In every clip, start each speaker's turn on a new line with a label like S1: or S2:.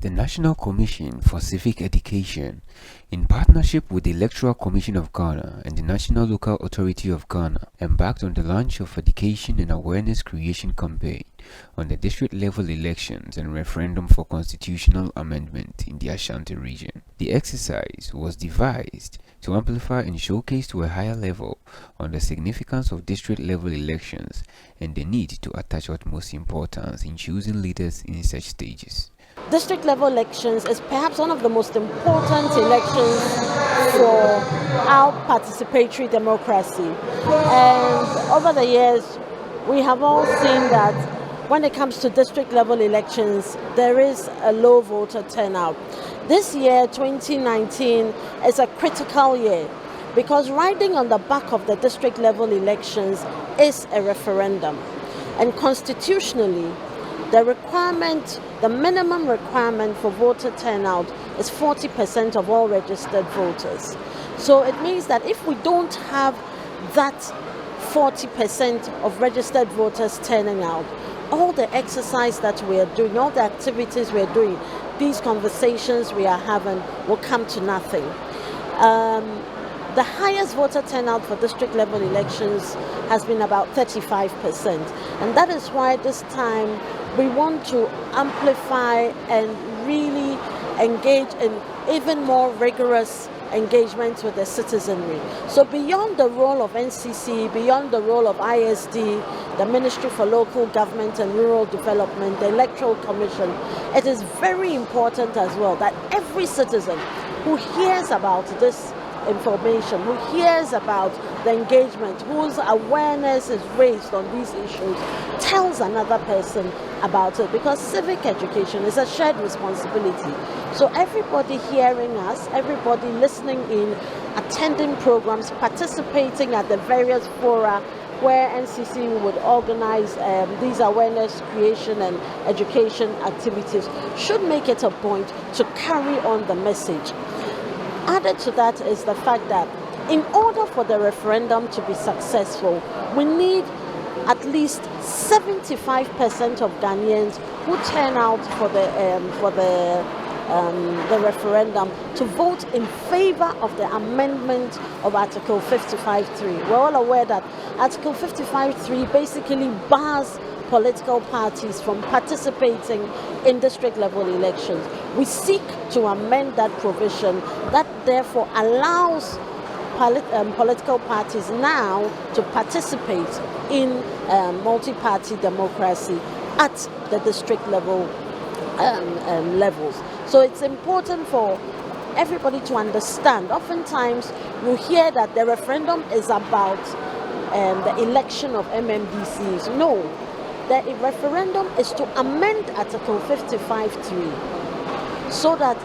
S1: The National Commission for Civic Education, in partnership with the Electoral Commission of Ghana and the National Local Authority of Ghana, embarked on the launch of Education and Awareness Creation Campaign on the district-level elections and referendum for constitutional amendment in the Ashanti Region. The exercise was devised to amplify and showcase to a higher level on the significance of district-level elections and the need to attach utmost importance in choosing leaders in such stages.
S2: District level elections is perhaps one of the most important elections for our participatory democracy. And over the years, we have all seen that when it comes to district level elections, there is a low voter turnout. This year, 2019, is a critical year because riding on the back of the district level elections is a referendum. And constitutionally, the minimum requirement for voter turnout is 40% of all registered voters. So it means that if we don't have that 40% of registered voters turning out, all the exercise that we are doing, all the activities we are doing, these conversations we are having will come to nothing. The highest voter turnout for district level elections has been about 35%. And that is why this time we want to amplify and really engage in even more rigorous engagement with the citizenry. So beyond the role of NCCE, beyond the role of ISD, the Ministry for Local Government and Rural Development, the Electoral Commission, it is very important as well that every citizen who hears about this information, who hears about the engagement, whose awareness is raised on these issues, tells another person about it, because civic education is a shared responsibility. So everybody hearing us, everybody listening in, attending programs, participating at the various fora where NCCE would organize these awareness creation and education activities should make it a point to carry on the message. Added to that is the fact that in order for the referendum to be successful, we need at least 75% of Ghanaians who turn out for the referendum to vote in favor of the amendment of Article 55.3. We're all aware that Article 55.3 basically bars political parties from participating in district level elections. We seek to amend that provision that therefore allows political parties now to participate in multi-party democracy at the district level levels. So it's important for everybody to understand. Oftentimes you hear that the referendum is about the election of MMDCs. No. The referendum is to amend Article 55.3 so that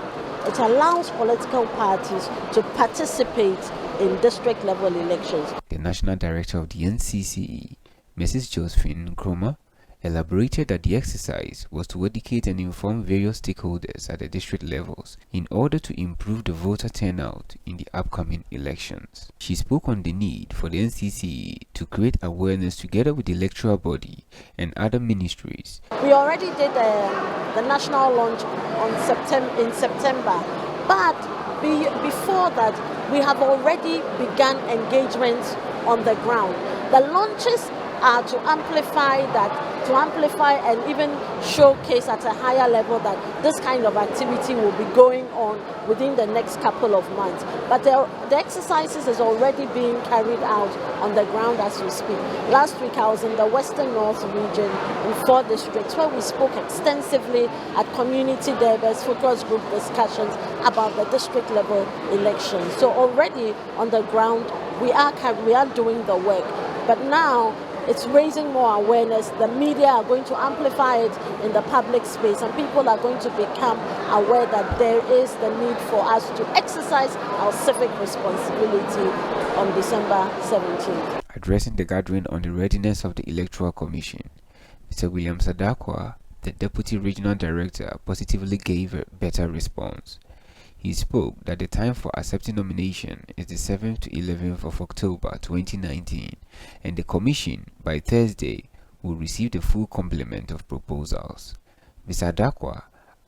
S2: it allows political parties to participate in district level elections.
S1: The National Director of the NCCE, Mrs. Josephine Nkrumah, elaborated that the exercise was to educate and inform various stakeholders at the district levels in order to improve the voter turnout in the upcoming elections. She spoke on the need for the NCCE to create awareness together with the electoral body and other ministries.
S2: We already did the national launch in September, but before that we have already begun engagements on the ground. The launches are to amplify and even showcase at a higher level that this kind of activity will be going on within the next couple of months. But the exercises is already being carried out on the ground as we speak. Last week I was in the Western North region in 4 districts where we spoke extensively at community debates, focus group discussions about the district level elections. So already on the ground we are doing the work. But now it's raising more awareness. The media are going to amplify it in the public space, and people are going to become aware that there is the need for us to exercise our civic responsibility on December 17th.
S1: Addressing the gathering on the readiness of the Electoral Commission, Mr. William Sadakwa, the Deputy Regional Director, positively gave a better response. He spoke that the time for accepting nomination is the 7th to 11th of October 2019, and the Commission, by Thursday, will receive the full complement of proposals. Mr. Adakwa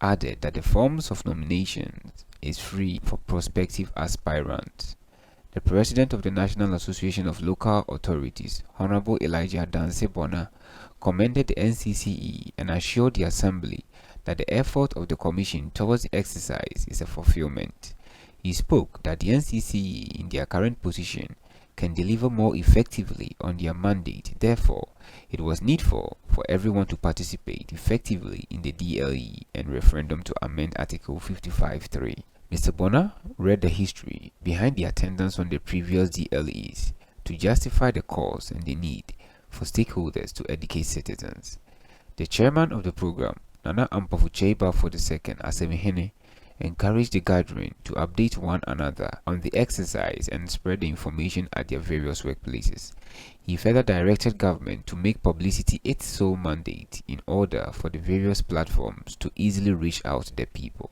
S1: added that the forms of nominations is free for prospective aspirants. The President of the National Association of Local Authorities, Honorable Elijah Danse Bona, commended the NCCE and assured the Assembly that the effort of the Commission towards the exercise is a fulfillment. He spoke that the NCCE in their current position can deliver more effectively on their mandate. Therefore, it was needful for everyone to participate effectively in the DLE and referendum to amend Article 55.3. Mr. Bonner read the history behind the attendance on the previous DLEs to justify the cause and the need for stakeholders to educate citizens. The chairman of the program, Nana Ampafucheba for the second Asemihene, encouraged the gathering to update one another on the exercise and spread the information at their various workplaces. He further directed government to make publicity its sole mandate in order for the various platforms to easily reach out to the people.